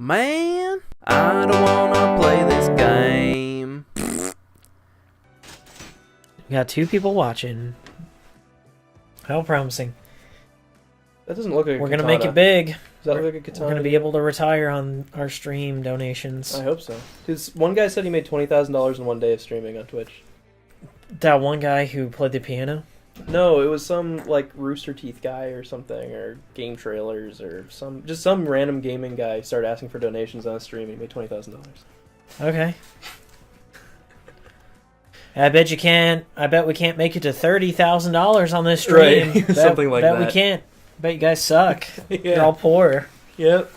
Man, I don't wanna play this game. We got 2 people watching. How promising. That doesn't look like a We're going to katana. make it big. Does that look like a katana? We're going to be able to retire on our stream donations. I hope so. Because one guy said he made $20,000 in one day of streaming on Twitch. That one guy who played the piano? No, it was some like Rooster Teeth guy or something, or game trailers, or some random gaming guy started asking for donations on a stream. And he made $20,000. Okay. I bet you can't. I bet we can't make it to $30,000 on this stream. Right. Something like bet that. we can't. Bet you guys suck. Yeah. You're all poor. Yep.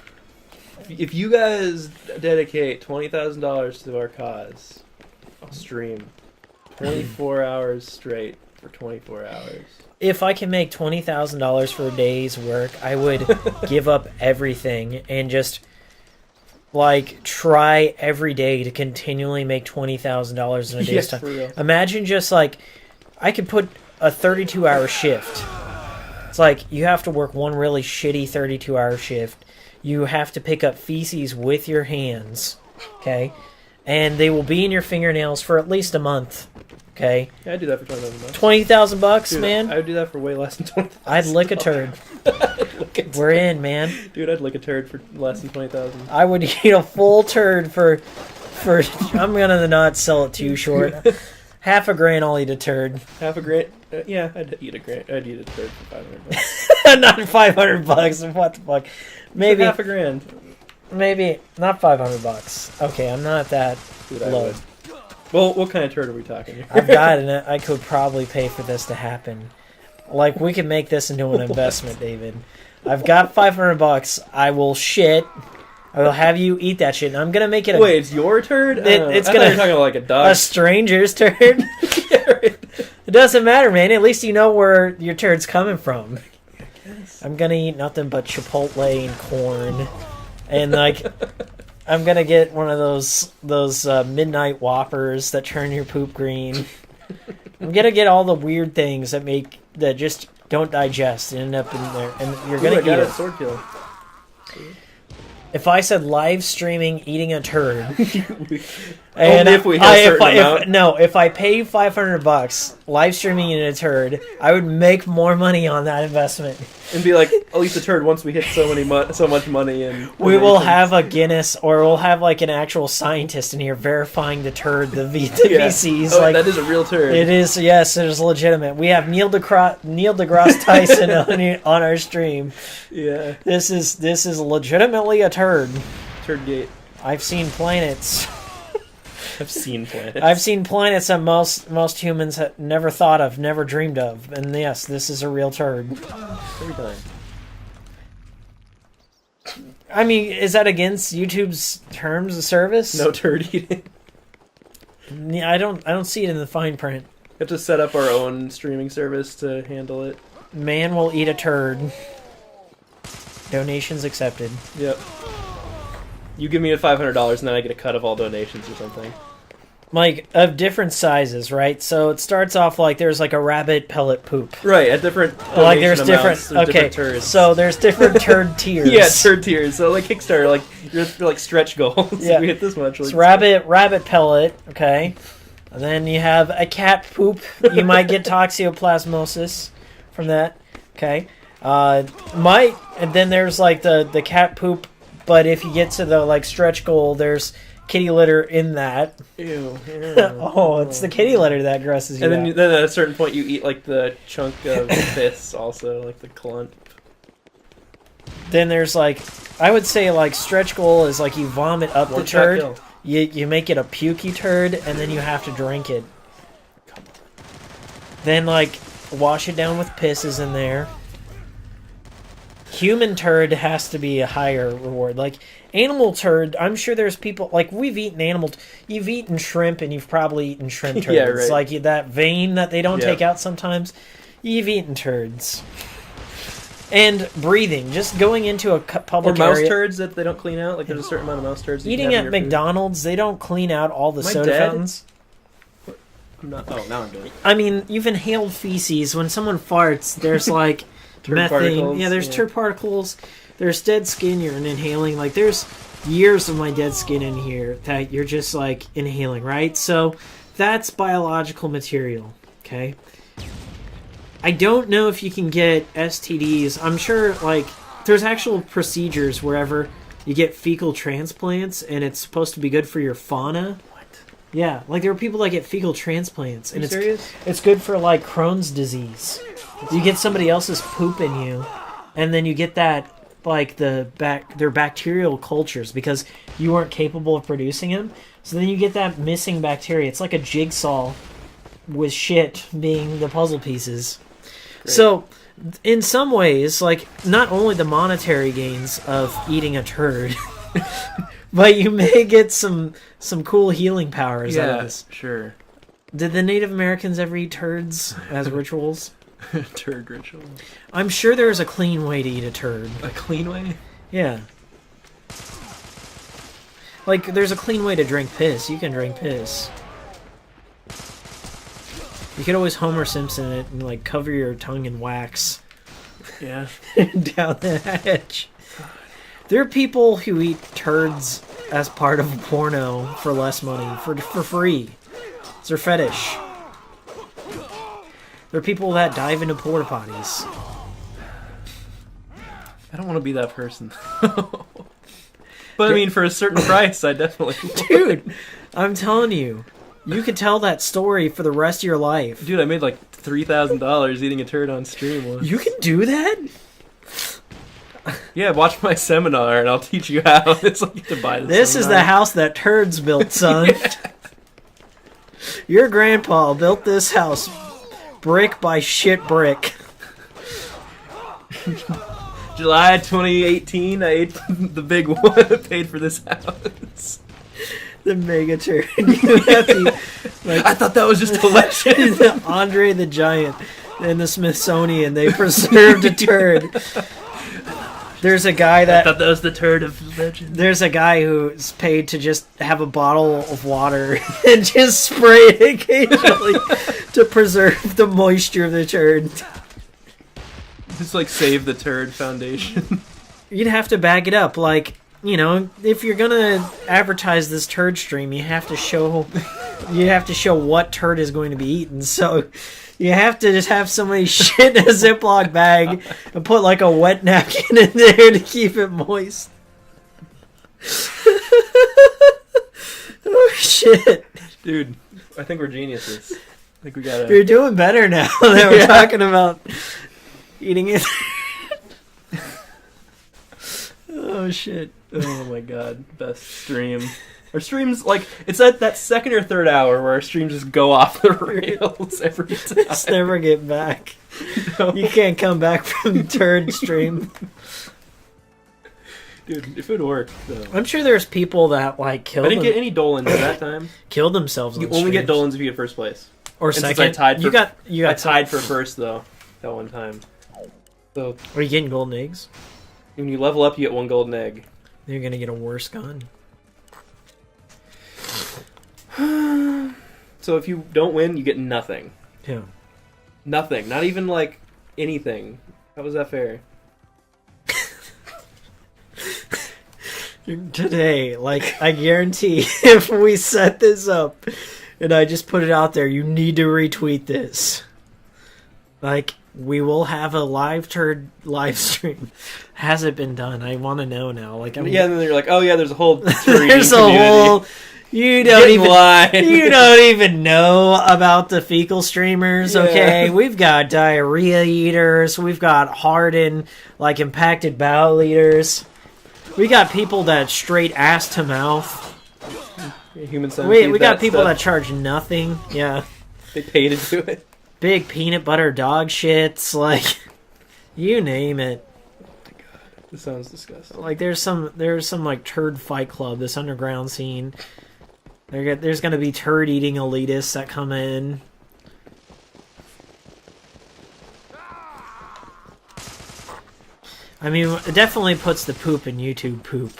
If you guys dedicate $20,000 to our cause, I'll stream 24 hours straight for 24 hours. If I can make $20,000 for a day's work, I would give up everything and just like try every day to continually make $20,000 in a day's time. For real. Imagine just like I could put a 32-hour shift. It's like you have to work one really shitty 32-hour shift. You have to pick up feces with your hands, okay? And they will be in your fingernails for at least a month, okay? Yeah, I'd do that for $20,000. $20,000, Dude, man. I would do that for way less than $20,000. I'd lick a turd. We're in, man. Dude, I'd lick a turd for less than $20,000. I would eat a full turd for. I'm gonna not sell it too short. Half a grand, I'll eat a turd. Half a grand? Yeah, I'd eat a grand. I'd eat a turd for $500. Not $500. What the fuck? Maybe half a grand. Maybe not $500. Okay, I'm not that Dude, low. I would. Well, what kind of turd are we talking here? I've got it. I could probably pay for this to happen. Like we could make this into an investment, David. I've got $500. I will shit. I will have you eat that shit. And I'm gonna make it. Wait, it's your turd? It's I gonna. thought you were talking about like a dog. A stranger's turd. It doesn't matter, man. At least you know where your turd's coming from. I'm gonna eat nothing but Chipotle and corn, and like I'm gonna get one of those midnight Whoppers that turn your poop green. I'm gonna get all the weird things that just don't digest and end up in there, and you're gonna eat got it. a sword kill. If I said live streaming eating a turd, and if we have a certain amount. If I pay you $500 live streaming eating a turd, I would make more money on that investment. And be like, I'll eat the turd once we hit so much money, and we will have a Guinness, or we'll have like an actual scientist in here verifying the turd, the VCs. Oh, like that is a real turd. It is, yes, it is legitimate. We have Neil deGrasse Tyson on our stream. Yeah, this is legitimately a turd. Turd gate. I've seen planets. I've seen planets. I've seen planets that most humans have never thought of, never dreamed of. And yes, this is a real turd. Every time. I mean, is that against YouTube's terms of service? No turd eating. Yeah, I don't see it in the fine print. We have to set up our own streaming service to handle it. Man will eat a turd. Donations accepted. Yep. You give me $500 and then I get a cut of all donations or something. Like, of different sizes, right? So it starts off like there's like a rabbit pellet poop. Right, at different like there's amounts, different okay, different turds. So there's different turd tiers. Yeah, turd tiers. So like Kickstarter, like you're like stretch goals. Yeah. We hit this much. It's rabbit pellet, okay. And then you have a cat poop. You might get toxoplasmosis from that. Okay. And then there's like the cat poop, but if you get to the like stretch goal, there's kitty litter in that. Ew. Oh, it's the kitty litter that agresses you. And then at a certain point you eat like the chunk of piss also, like the clump. Then there's like, I would say like stretch goal is like you vomit up the turd. You make it a pukey turd, and then you have to drink it. Come on. Then like wash it down with pisses in there. Human turd has to be a higher reward. Like animal turd, I'm sure there's people like we've eaten you've eaten shrimp and you've probably eaten shrimp turds. Yeah, right. Like that vein that they don't take out sometimes. You've eaten turds. And breathing, just going into a public area. Or mouse area. turds that they don't clean out. Like there's a certain amount of mouse turds. Eating at McDonald's, they don't clean out all the soda fountains. Now I'm doing it. I mean, you've inhaled feces. When someone farts, there's like Turd methane. particles, Yeah, there's turd particles. There's dead skin you're inhaling. Like there's years of my dead skin in here that you're just like inhaling, right? So that's biological material, okay? I don't know if you can get STDs. I'm sure like there's actual procedures wherever you get fecal transplants and it's supposed to be good for your fauna. What? Yeah, like there are people that get fecal transplants and Are you serious? it's good for like Crohn's disease. You get somebody else's poop in you and then you get that like their bacterial cultures because you weren't capable of producing them. So then you get that missing bacteria. It's like a jigsaw with shit being the puzzle pieces. Great. So in some ways, like not only the monetary gains of eating a turd, but you may get some cool healing powers out of this. Sure. Did the Native Americans ever eat turds as rituals? Turd ritual. I'm sure there's a clean way to eat a turd. A clean way? Yeah. Like, there's a clean way to drink piss. You can drink piss. You could always Homer Simpson it and, like, cover your tongue in wax Yeah. down the hatch. There are people who eat turds as part of a porno for less money, for free. It's their fetish. There are people that dive into porta potties. I don't want to be that person. But I mean, for a certain price, I definitely would. Dude, I'm telling you, you could tell that story for the rest of your life. Dude, I made like $3,000 eating a turd on stream once. You can do that? Yeah, watch my seminar and I'll teach you how. It's like you have to buy This is the seminar. house that turds built, son. Your grandpa built this house brick by shit brick. July 2018, I ate the big one. I paid for this house. The mega turd. You have to, like, I thought that was just a legend. Andre the Giant in the Smithsonian, they preserved a turd. There's a guy I that thought that was the turd of legend. there's a guy who's paid to just have a bottle of water and just spray it occasionally to preserve the moisture of the turd. Just like Save the Turd Foundation. You'd have to back it up, like, you know, if you're gonna advertise this turd stream, you have to show what turd is going to be eaten. So you have to just have somebody shit in a Ziploc bag and put like a wet napkin in there to keep it moist. Oh shit. Dude, I think we're geniuses. I think we gotta... You're doing better now that we're talking about eating it. Oh shit. Oh my god, best stream. Our streams, like, it's at that second or third hour where our streams just go off the rails every time. Just never get back. No. You can't come back from turd stream. Dude, if it worked, though. I'm sure there's people that like I didn't get any Dolans at that time. kill themselves. You on only get streams. Dolans if you get first place. or and since second. I tied you for- got I tied for first, though, that one time. So, Are you getting golden eggs? when you level up, you get one golden egg. You're gonna get a worse gun. So if you don't win, you get nothing. Yeah. Nothing. Not even, like, anything. How was that fair? Today, like, I guarantee if we set this up and I just put it out there, you need to retweet this. Like, we will have a live stream. Has it been done? I want to know now. Like, I'm, Yeah, and then you're like, oh yeah, there's a whole there's a community. whole. You don't Get in even. line. You don't even know about the fecal streamers, okay? Yeah. We've got diarrhea eaters. We've got hardened, like, impacted bowel eaters. We got people that straight ass to mouth. Human centipede. We got people stuff. that charge nothing. Yeah. They pay to do it. Big peanut butter dog shits. Like, you name it. This sounds disgusting. Like, there's some like turd fight club, this underground scene. There's gonna be turd eating elitists that come in. I mean, it definitely puts the poop in YouTube poop.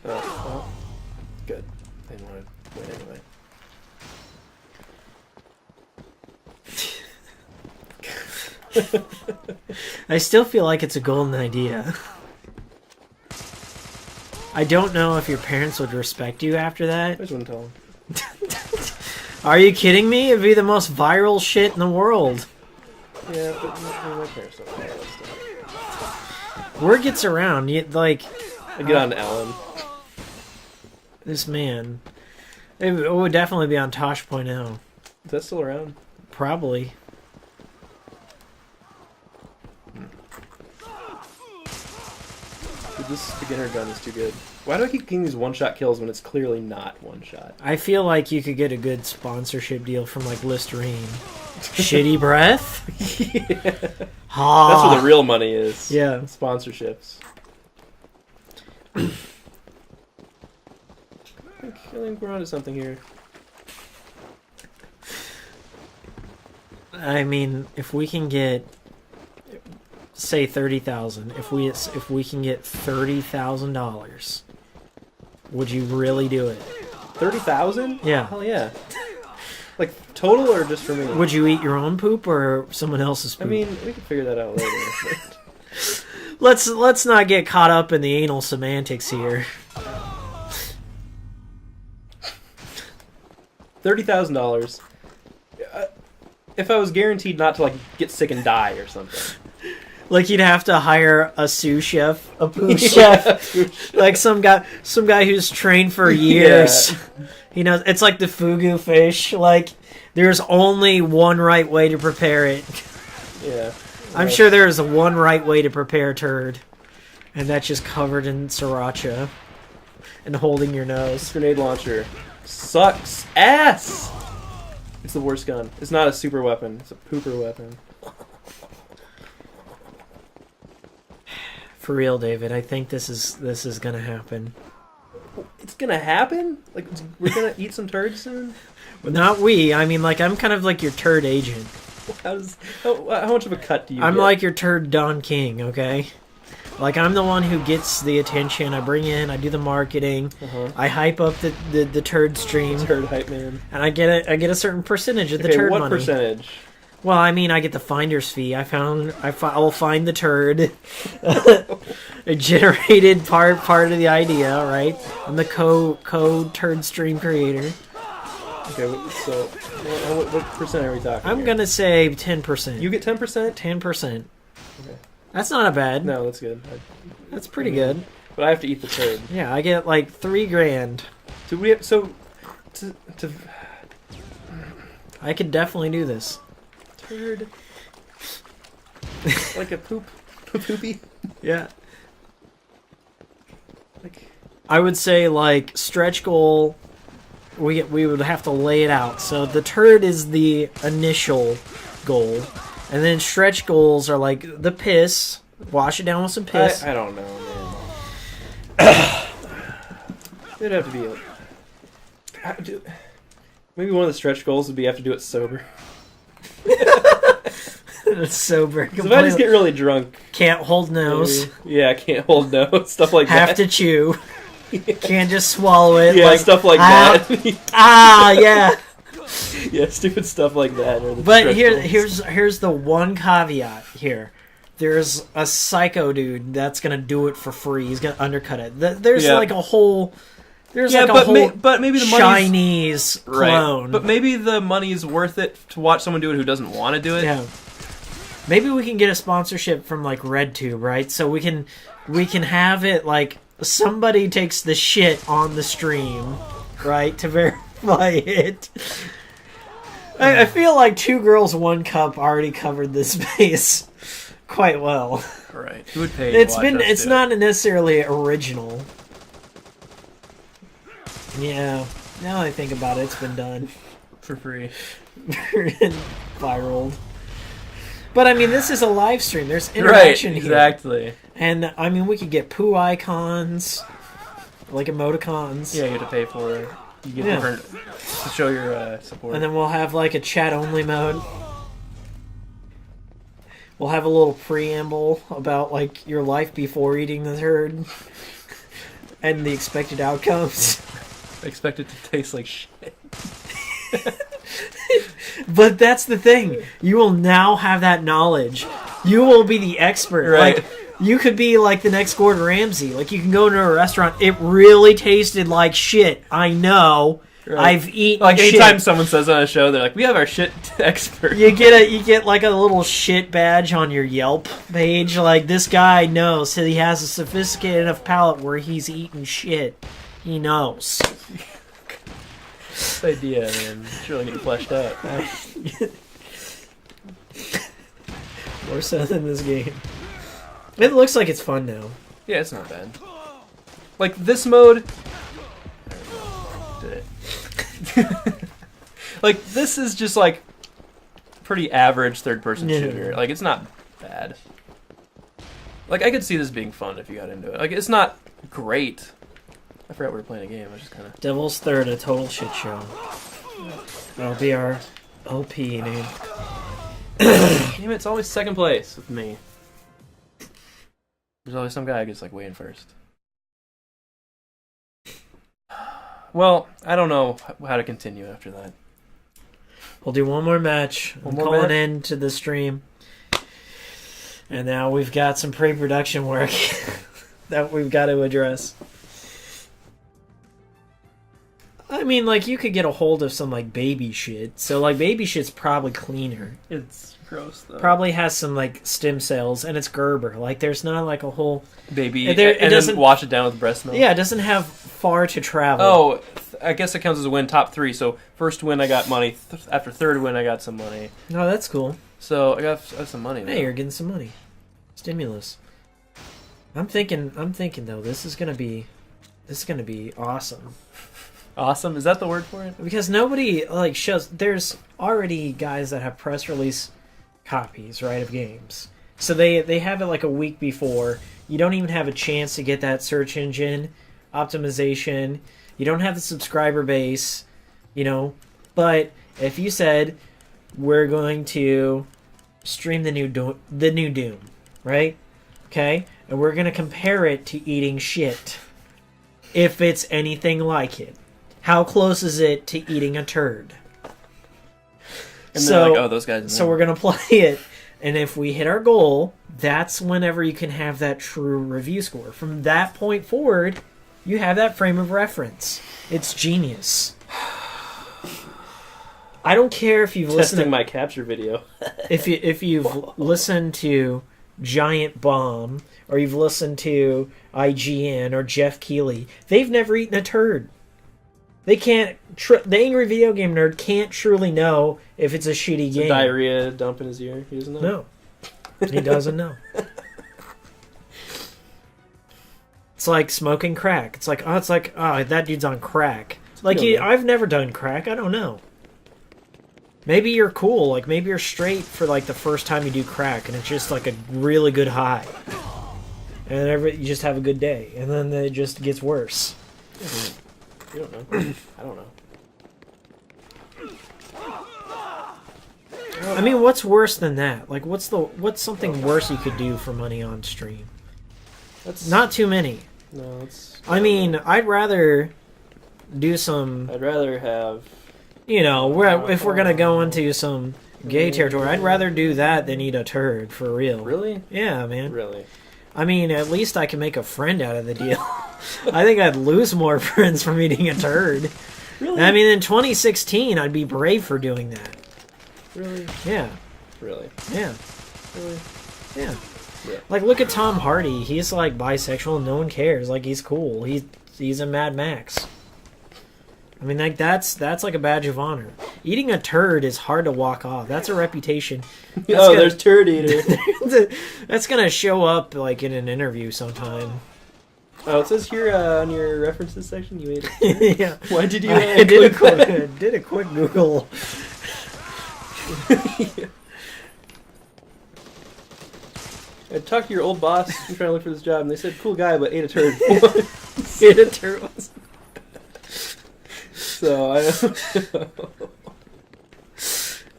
Oh, well, good. I didn't want to win anyway. I still feel like it's a golden idea. I don't know if your parents would respect you after I that. just wouldn't tell him. Are you kidding me? It'd be the most viral shit in the world. Yeah, but my parents don't know that stuff. Word gets around. Like, I get on Ellen. this man. It would definitely be on Tosh.0. Is that still around? Probably. Dude, this beginner gun is too good. Why do I keep getting these one-shot kills when it's clearly not one-shot? I feel like you could get a good sponsorship deal from, like, Listerine. Shitty breath? Yeah. Ah. That's where the real money is. Yeah. Sponsorships. I think we're onto something here. I mean, if we can get, say, 30,000, if we can get $30,000, would you really do it? 30,000? Yeah. Hell yeah. Like total or just for me? Would you eat your own poop or someone else's poop? I mean, we can figure that out later. let's not get caught up in the anal semantics here. $30,000. If I was guaranteed not to like get sick and die or something. Like you'd have to hire a sous chef, a poop chef, like some guy who's trained for years. Yeah. You know, it's like the fugu fish. Like there's only one right way to prepare it. Yeah. I'm sure there is one right way to prepare turd, and that's just covered in sriracha and holding your nose. This grenade launcher sucks ass. It's the worst gun. It's not a super weapon. It's a pooper weapon. For real, David, I think this is gonna happen. It's gonna happen? Like, we're gonna eat some turds soon? Not we. I mean, like, I'm kind of like your turd agent. How much of a cut do you I'm get? like your turd Don King, okay? Like, I'm the one who gets the attention. I bring in, I do the marketing, I hype up the turd stream, Turd hype man. and I get a certain percentage of the Okay, turd what money. percentage? Well, I mean, I get the finder's fee. I will find the turd. It generated part of the idea, right? I'm the code turd stream creator. Okay, so what percent are we talking? I'm here? gonna say 10%. You get 10%? 10%. Okay. That's not a bad. No, that's good. That's pretty good. But I have to eat the turd. Yeah, I get like $3,000. Do we have, so to I could definitely do this. turd like a poopy? Yeah. Like I would say like stretch goal. We would have to lay it out. So the turd is the initial goal, and then stretch goals are like the piss. Wash it down with some piss. I don't know, man. It'd have to be maybe one of the stretch goals would be you have to do it sober. It's sober. If I just get really drunk, Can't hold nose. maybe. Yeah, I can't hold nose, stuff like Have that. to chew. Can't just swallow it. Yeah, like, stuff like ah, that. yeah. Yeah, stupid stuff like that. Are the But stretch goals. here's the one caveat here. There's a psycho dude that's gonna do it for free. He's gonna undercut it. There's Yeah. like a whole. There's Yeah, like a but whole but maybe the money's Chinese right. clone. But maybe the money's worth it to watch someone do it who doesn't want to do it. Yeah. Maybe we can get a sponsorship from like RedTube, right? So we can have it like somebody takes the shit on the stream, right, to verify it. I feel like 2 Girls 1 Cup already covered this space quite well. Right. Who would pay? To watch us It's do not necessarily original. Yeah. Now that I think about it, it's been done. it for free? Viral. But I mean, this is a live stream. There's interaction Right. here. Exactly. And I mean, we could get poo icons, like emoticons. Yeah, you have to pay for it. You get Yeah. different to show your support. And then we'll have like a chat only mode. We'll have a little preamble about like your life before eating the turd and the expected outcomes. I expect it to taste like shit. But that's the thing. You will now have that knowledge. You will be the expert. Right. Like You could be like the next Gordon Ramsay. Like, you can go into a restaurant. It really tasted like shit. I know. Right. I've eaten Like shit. anytime someone says on a show, they're like, "We have our shit expert." You get like a little shit badge on your Yelp page. Like, this guy knows. He has a sophisticated enough palate where he's eaten shit. He knows. This idea, man, it's really getting fleshed out. More so than this game. It looks like it's fun now. Yeah, it's not bad. Like this mode. Did it? Like this is just like pretty average third-person shooter. Like it's not bad. Like I could see this being fun if you got into it. Like it's not great. I forgot we were playing a game. I just kind of. Devil's Third, a total shit show. That'll be our OP name. Damn it, it's always second place with me. There's always some guy who gets like way in first. Well, I don't know how to continue after that. We'll do one more match. One I'm more calling match? in to the stream. And now we've got some pre-production work that we've got to address. I mean, like, you could get a hold of some, like, baby shit. So, like, baby shit's probably cleaner. It's gross though. Probably has some, like, stem cells, and it's Gerber. Like, there's not, like, a whole... Baby, It and doesn't- then wash it down with breast milk. Yeah, it doesn't have far to travel. Oh, I guess it counts as a win. Top 3. So first win, I got money. After third win, I got some money. No, that's cool. So I got some money. Now. Hey, you're getting some money. Stimulus. I'm thinking though, this is gonna be awesome. Awesome. Is that the word for it? Because nobody like shows. There's already guys that have press release copies, right, of games. So they have it like a week before. You don't even have a chance to get that search engine optimization. You don't have the subscriber base, you know. But if you said we're going to stream the new Doom, right? Okay, and we're gonna compare it to eating shit. If it's anything like it, how close is it to eating a turd? And they're like, oh, those guys. So we're gonna play it, and if we hit our goal, that's whenever you can have that true review score. From that point forward, you have that frame of reference. It's genius. I don't care if you've listened testing to, my capture video. if you've listened to Giant Bomb or you've listened to IGN or Jeff Keighley. They've never eaten a turd. They can't. The angry video game nerd can't truly know if it's a shitty game. Diarrhea dump in his ear. He doesn't know. No, he doesn't know. It's like smoking crack. It's like that dude's on crack. Like I've never done crack. I don't know. Maybe you're cool. Like maybe you're straight for like the first time you do crack, and it's just like a really good high, and you just have a good day, and then it just gets worse. You don't know. I don't know. I mean, what's worse than that? Like, what's something worse you could do for money on stream? That's Not too many. No, it's. I mean, I'd rather do some. I'd rather have. You know, if we're gonna go into some gay territory, I'd rather do that than eat a turd, for real. Really? Yeah, man. Really? I mean, at least I can make a friend out of the deal. I think I'd lose more friends from eating a turd. Really? I mean, in 2016, I'd be brave for doing that. Really? Yeah. Really? Yeah. Really? Yeah. Yeah. Like, look at Tom Hardy. He's, like, bisexual and no one cares. Like, he's cool. He's a Mad Max. I mean, like, that's like a badge of honor. Eating a turd is hard to walk off. That's a reputation. There's turd eater. That's gonna show up, like, in an interview sometime. Oh, it says here on your references section you ate it. Yeah. Why did you I did a quick Google. I talked to your old boss. I'm trying to look for this job, and they said, "Cool guy, but ate a turd." Ate a turd. So I don't know.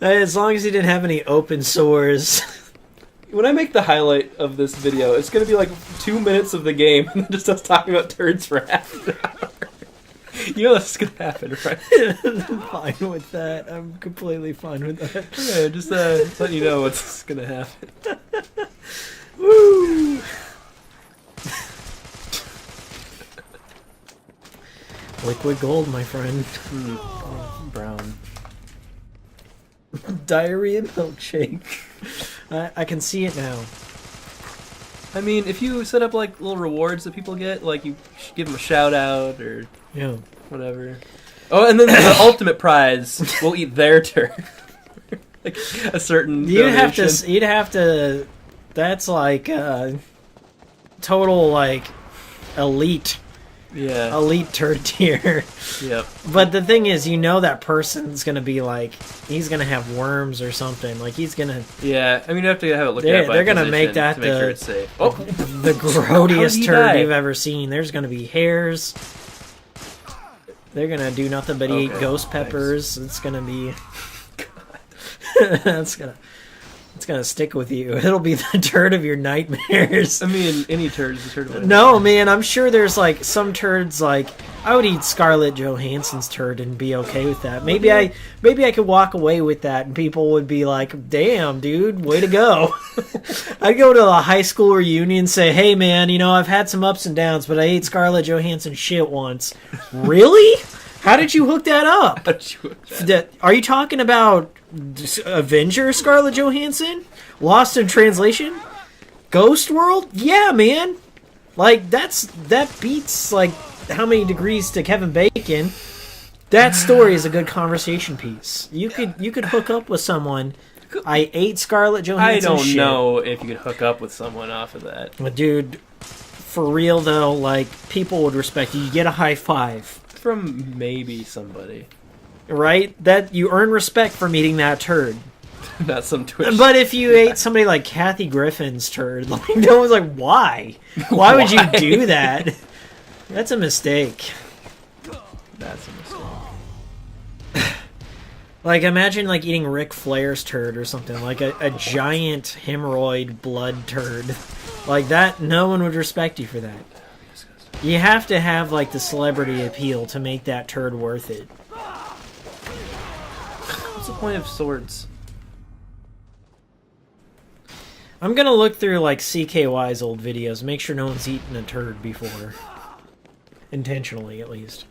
As long as he didn't have any open sores. When I make the highlight of this video, it's going to be like 2 minutes of the game, and then just us talking about turds for half an hour. You know that's going to happen, right? I'm fine with that. I'm completely fine with that. Yeah, just let you know what's going to happen. Woo! Liquid gold, my friend. Brown. Diarrhea milkshake. I can see it now. I mean, if you set up like little rewards that people get, like you give them a shout out or whatever. Oh, and then the ultimate prize, we'll eat their turd. Like a certain donation. You'd have to. That's like total like elite. Yeah. Elite turd tier. Yep. But the thing is, that person's gonna be like, he's gonna have worms or something. Like he's gonna. Yeah, I mean you have to have it looked at by they're gonna make that to make sure it's safe. Oh, the grodiest turd you've ever seen. There's gonna be hairs. They're gonna do nothing but eat ghost peppers. Thanks. It's gonna be. It's gonna stick with you. It'll be the turd of your nightmares. I mean, any turd is a turd of my No, man, I'm sure there's like some turds. Like I would eat Scarlett Johansson's turd and be okay with that. Maybe I could walk away with that, and people would be like, "Damn, dude, way to go." I'd go to a high school reunion and say, "Hey, man, I've had some ups and downs, but I ate Scarlett Johansson shit once." Really? How did you hook that up? Are you talking about Avenger Scarlett Johansson? Lost in Translation? Ghost World? Yeah, man. Like that beats like How Many Degrees to Kevin Bacon. That story is a good conversation piece. You could hook up with someone. I ate Scarlett Johansson. I don't know if you could hook up with someone off of that. But dude, for real though, like people would respect you. You get a high five. From maybe somebody. Right? That you earn respect for eating that turd. Not some Twitch. But if you ate somebody like Kathy Griffin's turd, like no one's like, why? Why would you do that? That's a mistake. That's a mistake. Like imagine like eating Ric Flair's turd or something, like a giant hemorrhoid blood turd. Like that, no one would respect you for that. You have to have like the celebrity appeal to make that turd worth it. What's the point of swords? I'm gonna look through like CKY's old videos, make sure no one's eaten a turd before. Intentionally, at least.